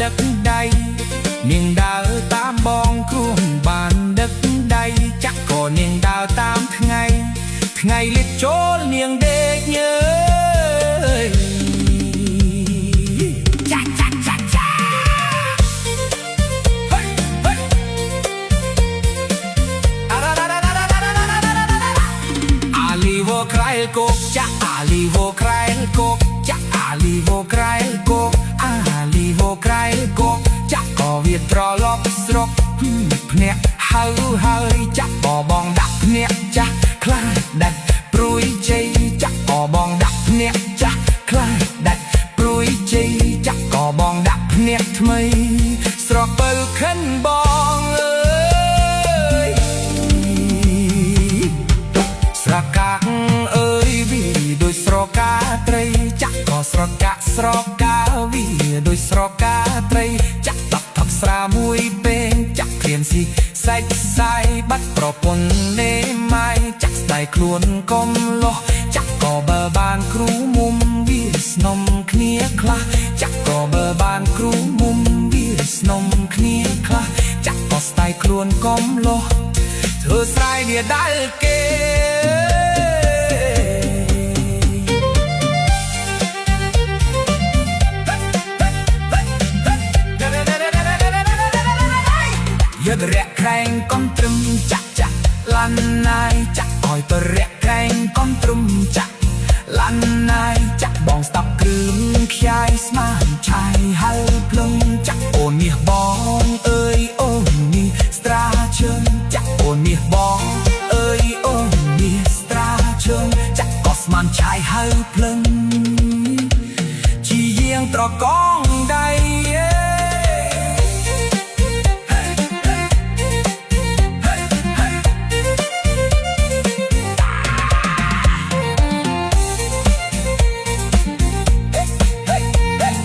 ដឹកដៃនាងដើរតាមបងគ្រួងបានដឹកដៃចាក់ក៏នាងដើរតាមថ្ងៃលិចចូលនាងដេកញើយចាក់ចាក់ចាក់ចាហេហេអាលីវ៉ូក្រៃលកូកចាក់អាលីវ៉ូក្រៃលកូកចាក់អាលីវ៉ូក្រៃលកូកអាលីវ៉ូក្រៃលកូកចាក់ក៏វាត្រឡប់ស្រុកភ្នាក់ហើយចាក់ក៏បងដាក់ភ្នាក់ចាស់ខ្លាចដាច់ព្រួយជ័យចាក់ក៏បងដាក់ភ្នាក់ចាស់ខ្លាចដាច់ព្រួយជ័យចាក់ក៏បងដាក់ភ្នាក់ថ្មីស្រកពិលខិនបងអើយស្រកាក់អើយវាដូចស្រកាត្រីចាក់ក៏ស្រកាក់ស្រកាវាដូចស្រកាត្រីចាក់តបស្រាមួយពេងចាក់ព្រានស៊ីសាច់សាយបាត់ប្រពន្ធលេម៉ាយចាក់ស្ដាយខ្លួនកុំលោះចាក់ក៏បើបានគ្រូមុំវាស្នំគ្នាខ្លះចាក់ក៏បើបានគ្រូមុំវាស្នំគ្នាខ្លះចាក់ក៏ស្ដាយខ្លួនកុំលោះធ្វើស្រ័យវាដែលគេយករយៈក្រែងកុំត្រឹមចាក់ចាក់ឡាន់ណាយចាក់ឲ្យទៅរយៈក្រែងកុំត្រឹមចាក់ឡាន់ណាយចាក់បងស្ដាប់គ្រឿងខ្យាយស្មានឆាយហៅភ្លឹងចាក់អូនមាសបងអើយអូនមាសស្ត្រាជើងចាក់អូនមាសបងអើយអូនមាសស្ត្រាជើងចាក់ក៏ស្មានឆាយហៅភ្លឹងជាយាងត្រកង